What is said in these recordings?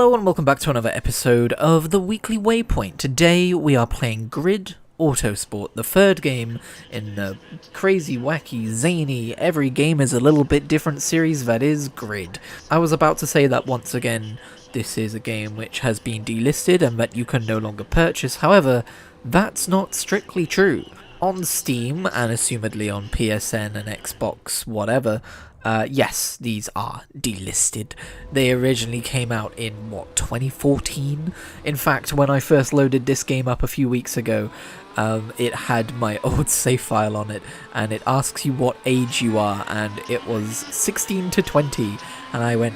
Hello and welcome back to another episode of the Weekly Waypoint. Today we are playing Grid Autosport, the third game in the crazy, wacky, zany, every game is a little bit different series that is Grid. I was about to say that once again, this is a game which has been delisted and that you can no longer purchase, however, that's not strictly true. On Steam, and assumedly on PSN and Xbox, whatever, yes, these are delisted. They originally came out in, 2014? In fact, when I first loaded this game up a few weeks ago, it had my old save file on it, and it asks you what age you are, and it was 16 to 20, and I went,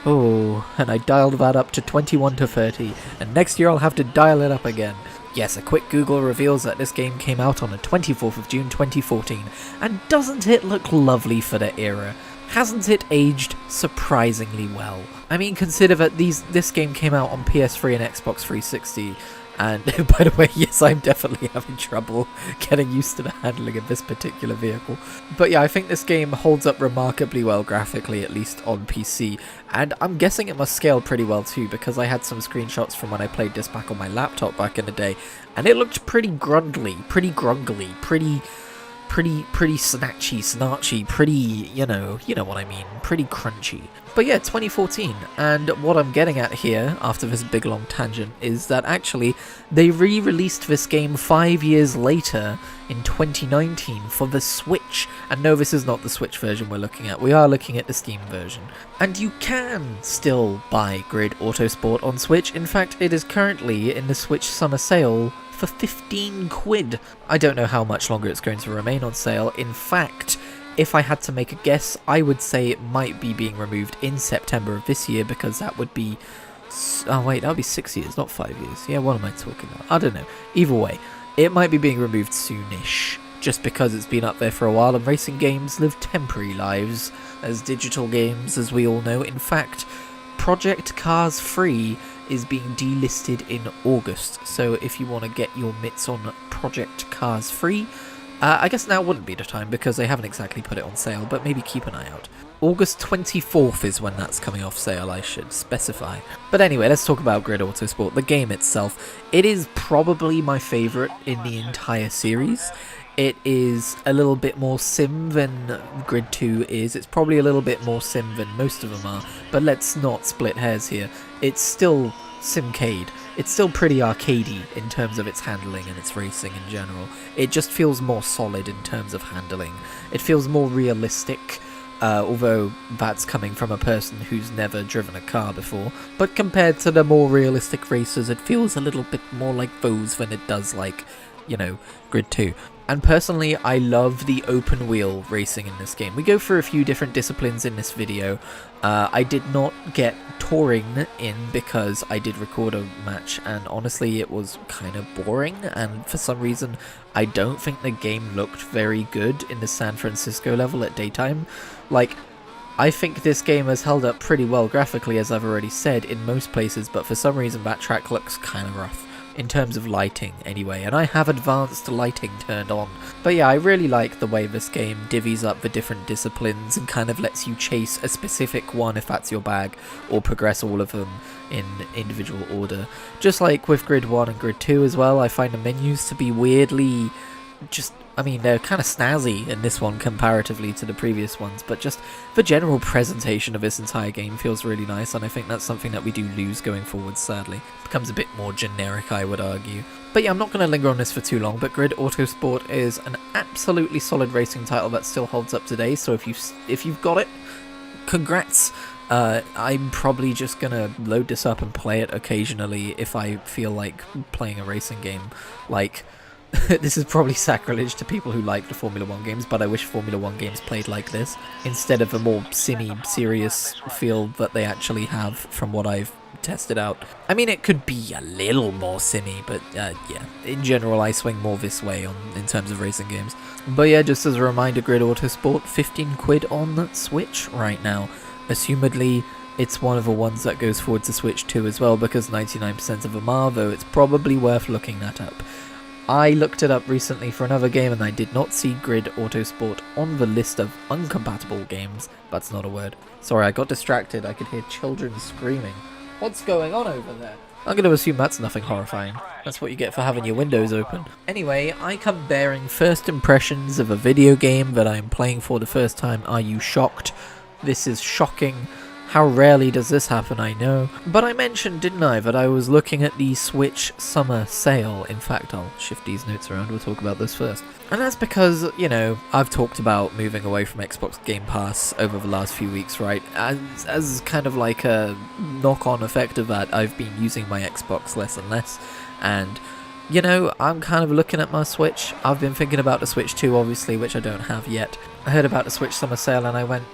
oh, and I dialed that up to 21 to 30, and next year I'll have to dial it up again. Yes, a quick Google reveals that this game came out on the 24th of June 2014, and doesn't it look lovely for the era? Hasn't it aged surprisingly well? I mean, consider that this game came out on PS3 and Xbox 360, and by the way, yes, I'm definitely having trouble getting used to the handling of this particular vehicle. But yeah, I think this game holds up remarkably well graphically, at least on PC, and I'm guessing it must scale pretty well too, because I had some screenshots from when I played this back on my laptop back in the day, and it looked pretty grungly, pretty snatchy, pretty, you know what I mean, pretty crunchy. But yeah, 2014, and what I'm getting at here, after this big long tangent, is that actually, they re-released this game 5 years later, in 2019, for the Switch. And no, this is not the Switch version we're looking at, we are looking at the Steam version. And you can still buy Grid Autosport on Switch. In fact, it is currently in the Switch summer sale for 15 quid. I don't know how much longer it's going to remain on sale. In fact, if I had to make a guess, I would say it might be being removed in September of this year, because that would be... oh wait, that would be 6 years, not 5 years. Yeah, what am I talking about? I don't know. Either way, it might be being removed soonish, just because it's been up there for a while, and racing games live temporary lives as digital games, as we all know. In fact, Project Cars 3 is being delisted in August, so if you want to get your mitts on Project Cars 3, I guess now wouldn't be the time, because they haven't exactly put it on sale, but maybe keep an eye out. August 24th is when that's coming off sale, I should specify. But anyway, let's talk about Grid Autosport, the game itself. It is probably my favourite in the entire series. It is a little bit more sim than Grid 2 is. It's probably a little bit more sim than most of them are, but let's not split hairs here. It's still simcade. It's still pretty arcadey in terms of its handling and its racing in general. It just feels more solid in terms of handling. It feels more realistic, although that's coming from a person who's never driven a car before. But compared to the more realistic racers, it feels a little bit more like those than it does like, you know, Grid 2. And personally, I love the open wheel racing in this game. We go through a few different disciplines in this video. I did not get touring in because I did record a match, and honestly it was kind of boring, and for some reason I don't think the game looked very good in the San Francisco level at daytime. Like, I think this game has held up pretty well graphically, as I've already said, in most places, but for some reason that track looks kind of rough. In terms of lighting, anyway, and I have advanced lighting turned on. But yeah, I really like the way this game divvies up the different disciplines and kind of lets you chase a specific one if that's your bag, or progress all of them in individual order. Just like with Grid 1 and Grid 2 as well, I find the menus to be weirdly they're kind of snazzy in this one comparatively to the previous ones, but just the general presentation of this entire game feels really nice, and I think that's something that we do lose going forward, sadly. It becomes a bit more generic, I would argue. But yeah, I'm not going to linger on this for too long, but Grid Autosport is an absolutely solid racing title that still holds up today, so if you've got it, congrats. I'm probably just gonna load this up and play it occasionally if I feel like playing a racing game. Like, this is probably sacrilege to people who like the Formula 1 games, but I wish Formula 1 games played like this, instead of a more simmy, serious feel that they actually have from what I've tested out. I mean, it could be a little more simmy, but yeah, in general I swing more this way in terms of racing games. But yeah, just as a reminder, Grid Autosport, 15 quid on Switch right now. Assumedly, it's one of the ones that goes forward to Switch 2 as well, because 99% of them are, though it's probably worth looking that up. I looked it up recently for another game and I did not see Grid Autosport on the list of uncompatible games. That's not a word. Sorry, I got distracted. I could hear children screaming. What's going on over there? I'm going to assume that's nothing horrifying. That's what you get for having your windows open. Anyway, I come bearing first impressions of a video game that I'm playing for the first time. Are you shocked? This is shocking. How rarely does this happen, I know. But I mentioned, didn't I, that I was looking at the Switch Summer Sale. In fact, I'll shift these notes around, we'll talk about this first. And that's because, you know, I've talked about moving away from Xbox Game Pass over the last few weeks, right? As kind of like a knock-on effect of that, I've been using my Xbox less and less. And, you know, I'm kind of looking at my Switch. I've been thinking about the Switch 2, obviously, which I don't have yet. I heard about the Switch Summer Sale and I went,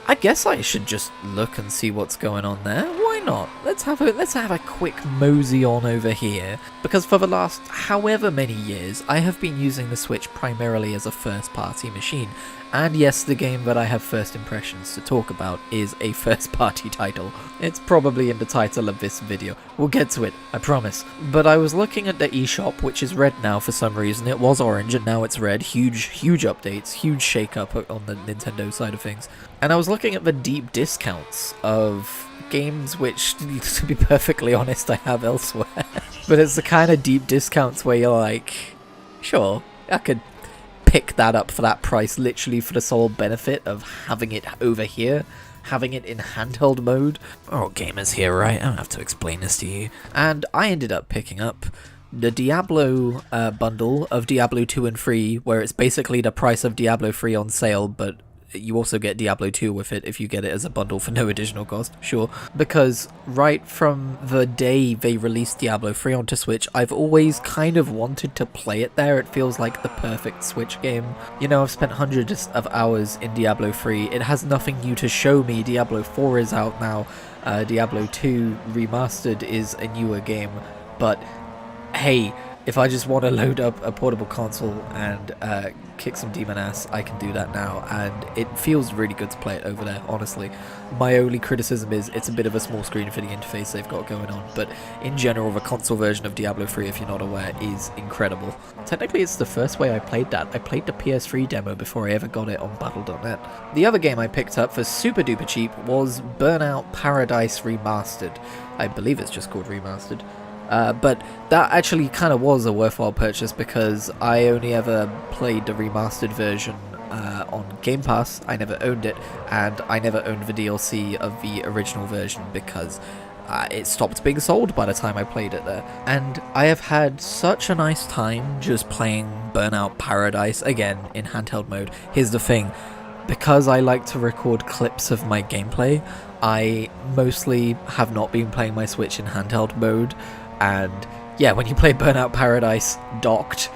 I guess I should just look and see what's going on there. Why not? Let's have a quick mosey on over here. Because for the last however many years, I have been using the Switch primarily as a first-party machine. And yes, the game that I have first impressions to talk about is a first-party title. It's probably in the title of this video. We'll get to it, I promise. But I was looking at the eShop, which is red now for some reason. It was orange and now it's red. Huge updates, huge shake-up on the Nintendo side of things. And I was looking at the deep discounts of games which, to be perfectly honest, I have elsewhere. But it's the kind of deep discounts where you're like, sure, I could pick that up for that price literally for the sole benefit of having it over here, having it in handheld mode. We're all gamers here, right? I don't have to explain this to you. And I ended up picking up the Diablo bundle of Diablo 2 and 3, where it's basically the price of Diablo 3 on sale, but you also get Diablo 2 with it if you get it as a bundle for no additional cost, sure. Because right from the day they released Diablo 3 onto Switch, I've always kind of wanted to play it there. It feels like the perfect Switch game. You know, I've spent hundreds of hours in Diablo 3. It has nothing new to show me. Diablo 4 is out now. Diablo 2 Remastered is a newer game. But hey, if I just want to load up a portable console and kick some demon ass, I can do that now, and it feels really good to play it over there, honestly. My only criticism is it's a bit of a small screen for the interface they've got going on, but in general, the console version of Diablo 3, if you're not aware, is incredible. Technically, it's the first way I played that. I played the PS3 demo before I ever got it on Battle.net. The other game I picked up for super duper cheap was Burnout Paradise Remastered. I believe it's just called Remastered. But that actually kind of was a worthwhile purchase because I only ever played the remastered version on Game Pass. I never owned it, and I never owned the DLC of the original version because it stopped being sold by the time I played it there. And I have had such a nice time just playing Burnout Paradise, again, in handheld mode. Here's the thing. Because I like to record clips of my gameplay, I mostly have not been playing my Switch in handheld mode. And yeah, when you play Burnout Paradise docked,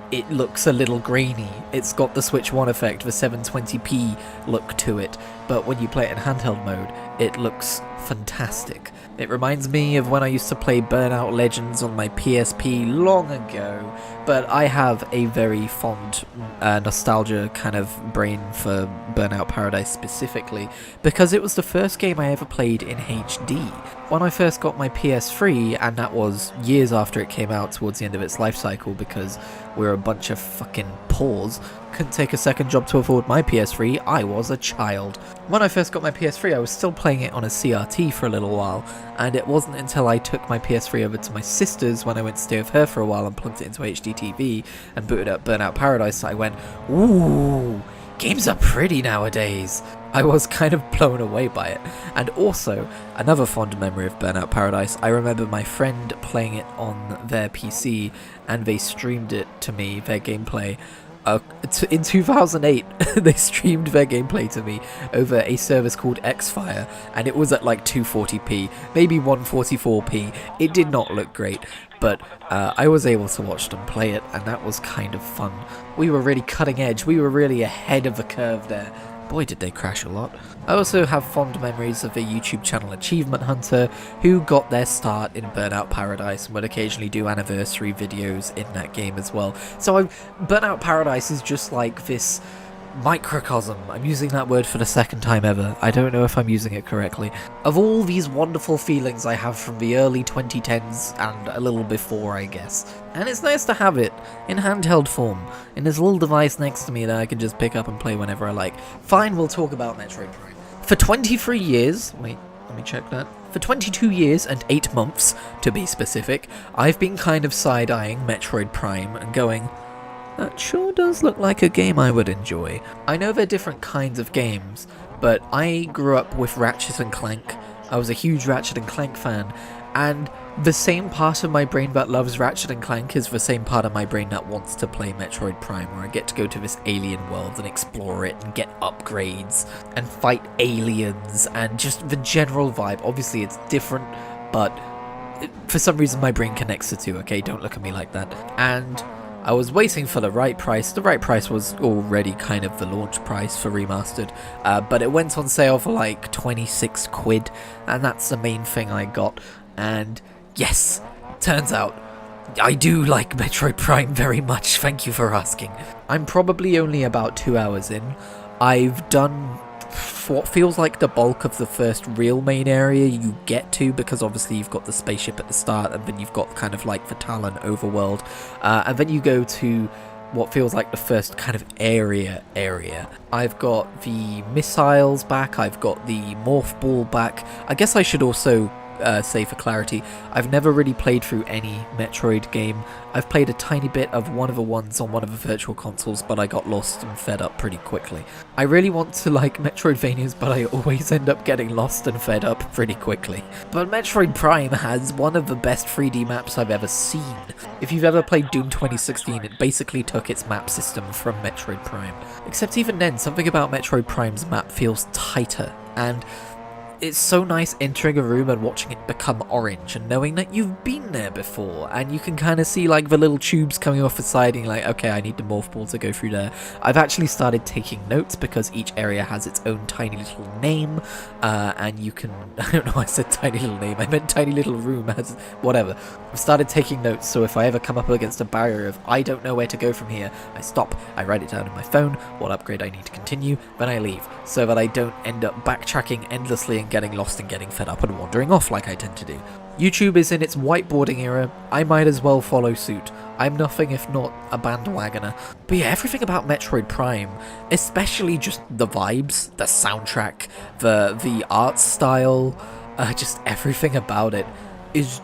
it looks a little grainy. It's got the Switch 1 effect, the 720p look to it, but when you play it in handheld mode, it looks fantastic. It reminds me of when I used to play Burnout Legends on my PSP long ago, but I have a very fond nostalgia kind of brain for Burnout Paradise specifically, because it was the first game I ever played in HD. When I first got my PS3, and that was years after it came out towards the end of its life cycle because we're a bunch of fucking paws, couldn't take a second job to afford my PS3, I was a child. When I first got my PS3, I was still playing it on a CRT for a little while, and it wasn't until I took my PS3 over to my sister's when I went to stay with her for a while and plugged it into HDTV and booted up Burnout Paradise that I went, ooh, games are pretty nowadays. I was kind of blown away by it. And also, another fond memory of Burnout Paradise, I remember my friend playing it on their PC and they streamed it to me, their gameplay. In 2008, they streamed their gameplay to me over a service called Xfire, and it was at like 240p, maybe 144p. It did not look great, but I was able to watch them play it, and that was kind of fun. We were really cutting edge, we were really ahead of the curve there. Boy, did they crash a lot. I also have fond memories of the YouTube channel Achievement Hunter, who got their start in Burnout Paradise and would occasionally do anniversary videos in that game as well. So Burnout Paradise is just like this microcosm, I'm using that word for the second time ever, I don't know if I'm using it correctly, of all these wonderful feelings I have from the early 2010s and a little before, I guess. And it's nice to have it in handheld form, in this little device next to me that I can just pick up and play whenever I like. Fine, we'll talk about Metroid Prime. For 23 years, wait, let me check that. For 22 years and 8 months, to be specific, I've been kind of side-eyeing Metroid Prime and going, that sure does look like a game I would enjoy. I know they're different kinds of games, but I grew up with Ratchet and Clank. I was a huge Ratchet and Clank fan, and the same part of my brain that loves Ratchet and Clank is the same part of my brain that wants to play Metroid Prime, where I get to go to this alien world and explore it and get upgrades and fight aliens and just the general vibe. Obviously it's different, but for some reason my brain connects the two, okay? Don't look at me like that. And I was waiting for the right price. The right price was already kind of the launch price for Remastered, but it went on sale for like 26 quid, and that's the main thing I got. And yes, turns out I do like Metroid Prime very much, thank you for asking. I'm probably only about 2 hours in. I've done what feels like the bulk of the first real main area you get to, because obviously you've got the spaceship at the start, and then you've got kind of like the Talon overworld, and then you go to what feels like the first kind of area. I've got the missiles back, I've got the morph ball back. I guess I should also say for clarity, I've never really played through any Metroid game. I've played a tiny bit of one of the ones on one of the virtual consoles, but I got lost and fed up pretty quickly. I really want to like Metroidvanias, but I always end up getting lost and fed up pretty quickly. But Metroid Prime has one of the best 3D maps I've ever seen. If you've ever played Doom 2016, it basically took its map system from Metroid Prime. Except even then, something about Metroid Prime's map feels tighter, and it's so nice entering a room and watching it become orange and knowing that you've been there before, and you can kind of see like the little tubes coming off the side and you're like, okay, I need the morph ball to go through there. I've actually started taking notes because each area has its own tiny little name, and you can, I don't know why I said tiny little name, I meant tiny little room, has whatever. I've started taking notes, so if I ever come up against a barrier of I don't know where to go from here, I stop, I write it down in my phone, what upgrade I need to continue, then I leave, so that I don't end up backtracking endlessly and getting lost and getting fed up and wandering off like I tend to do. YouTube is in its whiteboarding era. I might as well follow suit. I'm nothing if not a bandwagoner. But yeah, everything about Metroid Prime, especially just the vibes, the soundtrack, the art style, just everything about it is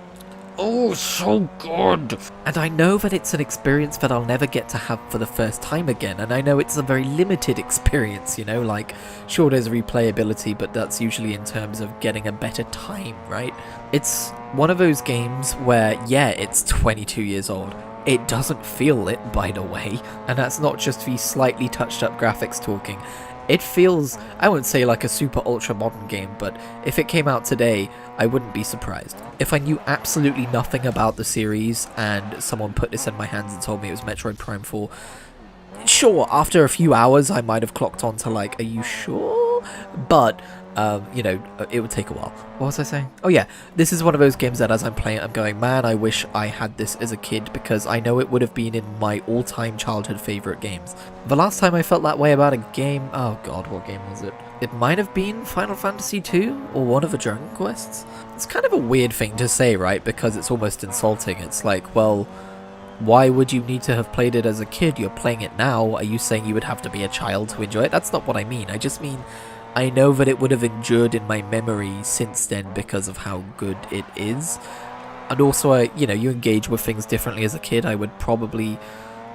so good. And I know that it's an experience that I'll never get to have for the first time again, and I know it's a very limited experience, you know, like, sure, there's replayability, but that's usually in terms of getting a better time, right? It's one of those games where, yeah, it's 22 years old. It doesn't feel it, by the way, and that's not just the slightly touched up graphics talking. It feels, I wouldn't say like a super ultra modern game, but if it came out today, I wouldn't be surprised. If I knew absolutely nothing about the series and someone put this in my hands and told me it was Metroid Prime 4, sure, after a few hours I might have clocked on to like, are you sure? But you know, it would take a while. What was I saying? Oh yeah, this is one of those games that as I'm playing it, I'm going, man, I wish I had this as a kid, because I know it would have been in my all-time childhood favourite games. The last time I felt that way about a game, oh god, what game was it? It might have been Final Fantasy II, or one of the Dragon Quests? It's kind of a weird thing to say, right, because it's almost insulting. It's like, well, why would you need to have played it as a kid? You're playing it now. Are you saying you would have to be a child to enjoy it? That's not what I mean. I just mean, I know that it would have endured in my memory since then because of how good it is. And also, you know, you engage with things differently as a kid. I would probably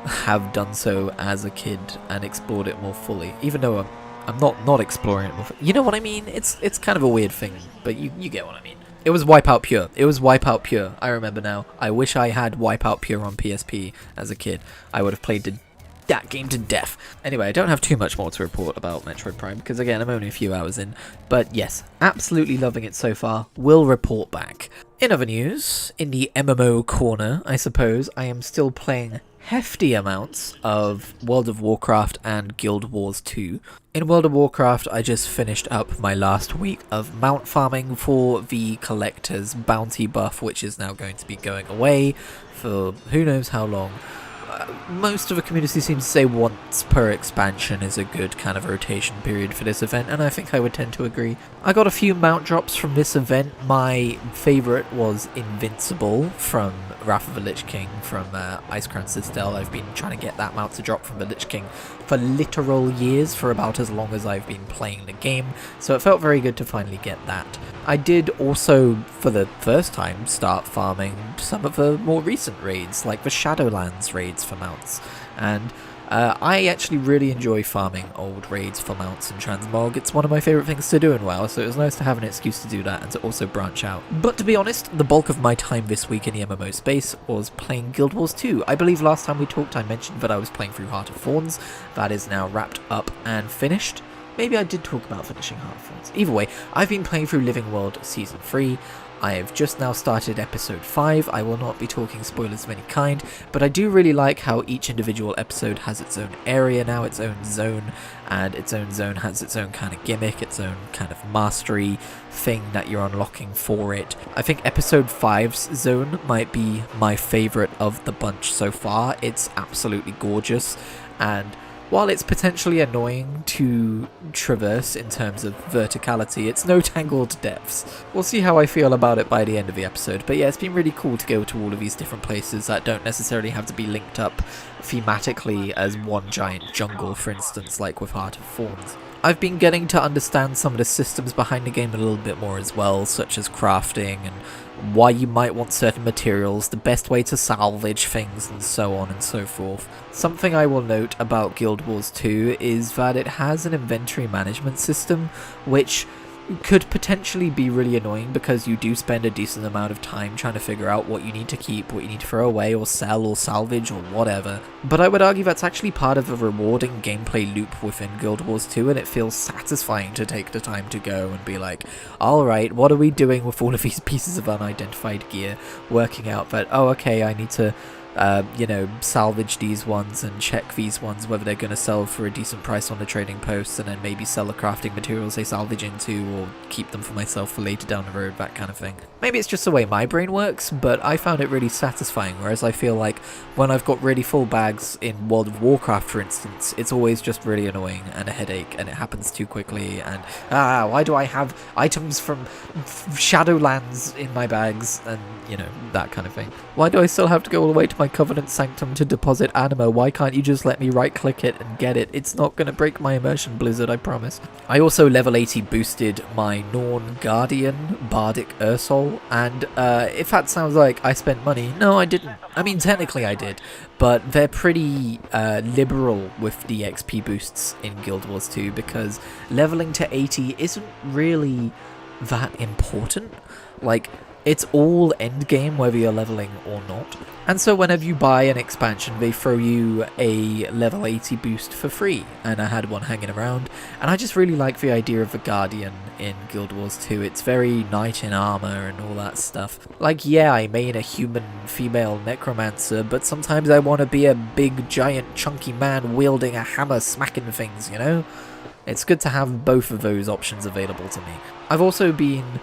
have done so as a kid and explored it more fully. Even though I'm not exploring it more fully. You know what I mean? It's kind of a weird thing, but you get what I mean. It was Wipeout Pure. It was Wipeout Pure. I remember now. I wish I had Wipeout Pure on PSP as a kid. I would have played that game to death. Anyway, I don't have too much more to report about Metroid Prime, because again, I'm only a few hours in. But yes, absolutely loving it so far. Will report back. In other news, in the MMO corner, I suppose, I am still playing hefty amounts of World of Warcraft and Guild Wars 2. In World of Warcraft, I just finished up my last week of mount farming for the Collector's bounty buff, which is now going to be going away for who knows how long. most of the community seems to say once per expansion is a good kind of rotation period for this event, and I think I would tend to agree. I got a few mount drops from this event. My favourite was Invincible from Wrath of the Lich King from Ice Crown Citadel. I've been trying to get that mount to drop from the Lich King for literal years, for about as long as I've been playing the game, so it felt very good to finally get that. I did also, for the first time, start farming some of the more recent raids, like the Shadowlands raids for mounts, and I actually really enjoy farming old raids for mounts and transmog. It's one of my favourite things to do in WoW, so it was nice to have an excuse to do that and to also branch out. But to be honest, the bulk of my time this week in the MMO space was playing Guild Wars 2. I believe last time we talked I mentioned that I was playing through Heart of Thorns. That is now wrapped up and finished. Maybe I did talk about finishing Heart of Thorns. Either way, I've been playing through Living World Season 3. I have just now started episode 5. I will not be talking spoilers of any kind, but I do really like how each individual episode has its own area now, its own zone, and its own zone has its own kind of gimmick, its own kind of mastery thing that you're unlocking for it. I think episode 5's zone might be my favourite of the bunch so far. It's absolutely gorgeous, and while it's potentially annoying to traverse in terms of verticality, it's no tangled depths. We'll see how I feel about it by the end of the episode, but yeah, it's been really cool to go to all of these different places that don't necessarily have to be linked up thematically as one giant jungle, for instance, like with Heart of Thorns. I've been getting to understand some of the systems behind the game a little bit more as well, such as crafting and why you might want certain materials, the best way to salvage things, and so on and so forth. Something I will note about Guild Wars 2 is that it has an inventory management system, which could potentially be really annoying because you do spend a decent amount of time trying to figure out what you need to keep, what you need to throw away or sell or salvage or whatever. But I would argue that's actually part of a rewarding gameplay loop within Guild Wars 2, and it feels satisfying to take the time to go and be like, alright, what are we doing with all of these pieces of unidentified gear? Working out that, oh okay, I need to salvage these ones and check these ones whether they're going to sell for a decent price on the trading posts, and then maybe sell the crafting materials they salvage into or keep them for myself for later down the road, that kind of thing. Maybe it's just the way my brain works, but I found it really satisfying, whereas I feel like when I've got really full bags in World of Warcraft, for instance, it's always just really annoying and a headache, and it happens too quickly, and why do I have items from Shadowlands in my bags, and that kind of thing. Why do I still have to go all the way to my Covenant Sanctum to deposit Anima? Why can't you just let me right click it and get it? It's not going to break my immersion, Blizzard, I promise. I also level 80 boosted my Norn Guardian Bardic Ursol, and if that sounds like I spent money, no I didn't. I mean technically I did, but they're pretty liberal with the XP boosts in Guild Wars 2 because leveling to 80 isn't really that important. Like, it's all endgame whether you're leveling or not. And so whenever you buy an expansion, they throw you a level 80 boost for free. And I had one hanging around. And I just really like the idea of the Guardian in Guild Wars 2. It's very knight in armor and all that stuff. Like, yeah, I main a human female necromancer, but sometimes I want to be a big, giant, chunky man wielding a hammer smacking things, It's good to have both of those options available to me. I've also been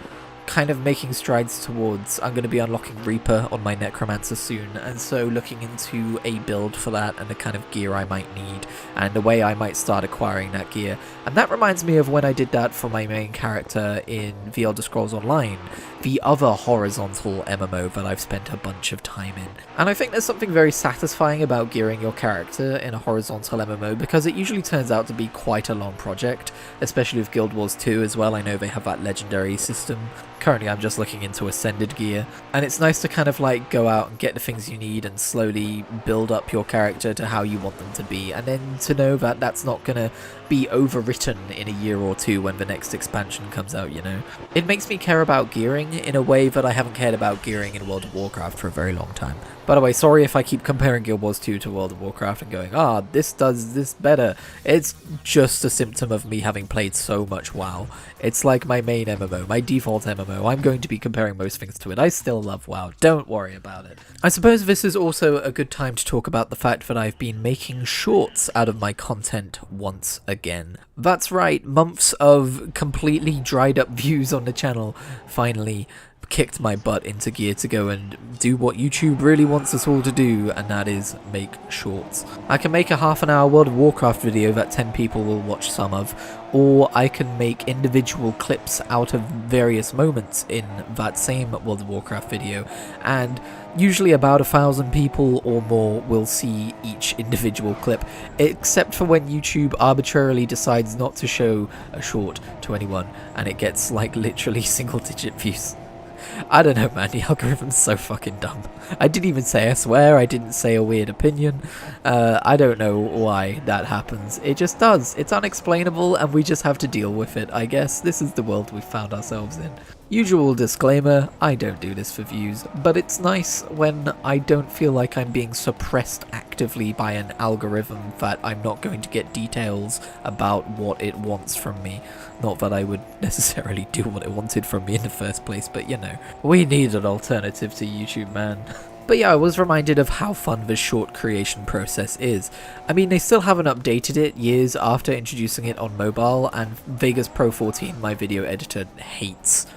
kind of making strides towards, I'm going to be unlocking Reaper on my Necromancer soon, and so looking into a build for that and the kind of gear I might need and the way I might start acquiring that gear. And that reminds me of when I did that for my main character in The Elder Scrolls Online, the other horizontal MMO that I've spent a bunch of time in. And I think there's something very satisfying about gearing your character in a horizontal MMO because it usually turns out to be quite a long project, especially with Guild Wars 2 as well. I know they have that legendary system. Currently I'm just looking into Ascended gear, and it's nice to kind of like go out and get the things you need and slowly build up your character to how you want them to be, and then to know that that's not gonna be overwritten in a year or two when the next expansion comes out, It makes me care about gearing in a way that I haven't cared about gearing in World of Warcraft for a very long time. By the way, sorry if I keep comparing Guild Wars 2 to World of Warcraft and going, this does this better. It's just a symptom of me having played so much WoW. It's like my main MMO, my default MMO. I'm going to be comparing most things to it. I still love WoW, don't worry about it. I suppose this is also a good time to talk about the fact that I've been making shorts out of my content once again. That's right, months of completely dried up views on the channel finally kicked my butt into gear to go and do what YouTube really wants us all to do, and that is make shorts. I can make a half-an-hour World of Warcraft video that 10 people will watch some of, or I can make individual clips out of various moments in that same World of Warcraft video, and usually about 1,000 people or more will see each individual clip, except for when YouTube arbitrarily decides not to show a short to anyone and it gets like literally single-digit views. I don't know, man, the algorithm's so fucking dumb. I didn't even say I swear, I didn't say a weird opinion. I don't know why that happens. It just does. It's unexplainable and we just have to deal with it, I guess. This is the world we've found ourselves in. Usual disclaimer, I don't do this for views, but it's nice when I don't feel like I'm being suppressed actively by an algorithm that I'm not going to get details about what it wants from me. Not that I would necessarily do what it wanted from me in the first place, but you know, we need an alternative to YouTube, man. But yeah, I was reminded of how fun the short creation process is. I mean, they still haven't updated it years after introducing it on mobile, and Vegas Pro 14, my video editor, hates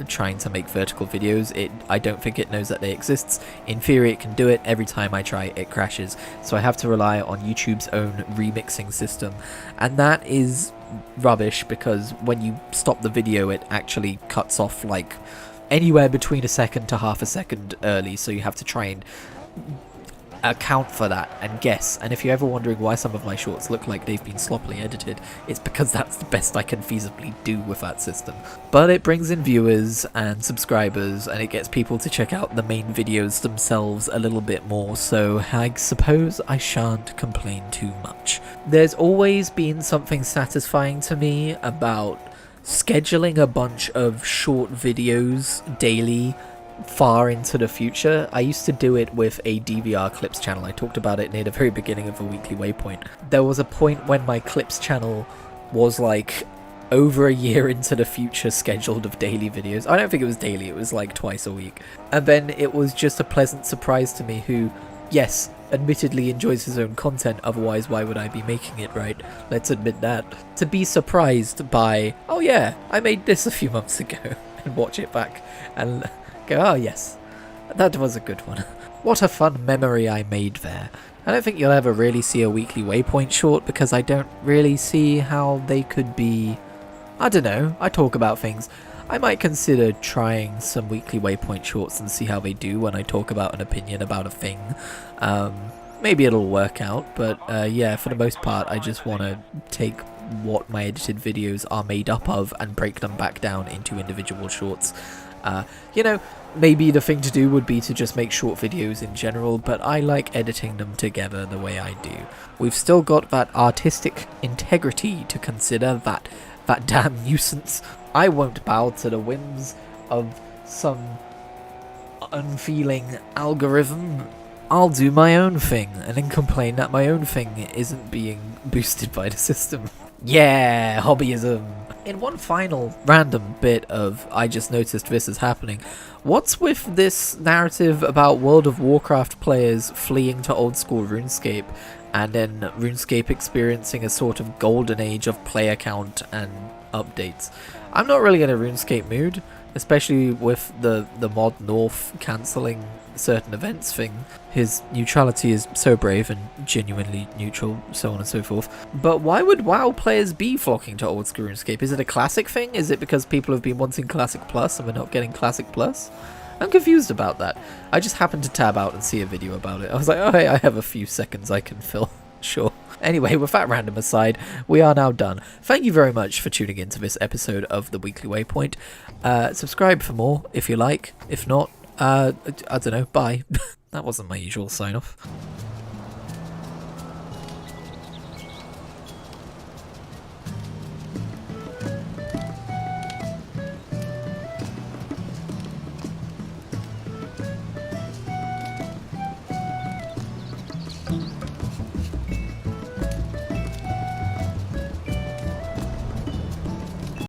trying to make vertical videos. I don't think it knows that they exist. In theory it can do it. Every time I try it crashes, so I have to rely on YouTube's own remixing system, and that is rubbish because when you stop the video it actually cuts off like anywhere between a second to half a second early, so you have to try and account for that and guess. And if you're ever wondering why some of my shorts look like they've been sloppily edited, it's because that's the best I can feasibly do with that system. But it brings in viewers and subscribers, and it gets people to check out the main videos themselves a little bit more, so I suppose I shan't complain too much. There's always been something satisfying to me about scheduling a bunch of short videos daily far into the future. I used to do it with a DVR Clips channel. I talked about it near the very beginning of the Weekly Waypoint. There was a point when my Clips channel was like over a year into the future scheduled of daily videos. I don't think it was daily, it was like twice a week. And then it was just a pleasant surprise to me who, yes, admittedly enjoys his own content, otherwise why would I be making it, right? Let's admit that. To be surprised by, oh yeah, I made this a few months ago, and watch it back and go, oh yes, that was a good one. What a fun memory I made there. I don't think you'll ever really see a Weekly Waypoint short because I don't really see how they could be... I don't know, I talk about things. I might consider trying some Weekly Waypoint shorts and see how they do when I talk about an opinion about a thing. Maybe it'll work out, but yeah, for the most part I just want to take what my edited videos are made up of and break them back down into individual shorts. You know, maybe the thing to do would be to just make short videos in general, but I like editing them together the way I do. We've still got that artistic integrity to consider, that damn nuisance. I won't bow to the whims of some unfeeling algorithm. I'll do my own thing, and then complain that my own thing isn't being boosted by the system. Yeah, hobbyism. In one final random bit of I just noticed this is happening, what's with this narrative about World of Warcraft players fleeing to old school RuneScape, and then RuneScape experiencing a sort of golden age of player count and updates? I'm not really in a RuneScape mood, especially with the mod North cancelling certain events thing. His neutrality is so brave and genuinely neutral, so on and so forth. But why would WoW players be flocking to old school RuneScape? Is it a Classic thing? Is it because people have been wanting Classic Plus and we're not getting Classic Plus? I'm confused about that. I just happened to tab out and see a video about it. I was like, oh hey, I have a few seconds I can fill. Sure. Anyway, with that random aside, we are now done. Thank you very much for tuning in to this episode of the Weekly Waypoint. Subscribe for more if you like. If not, I don't know, bye. That wasn't my usual sign off.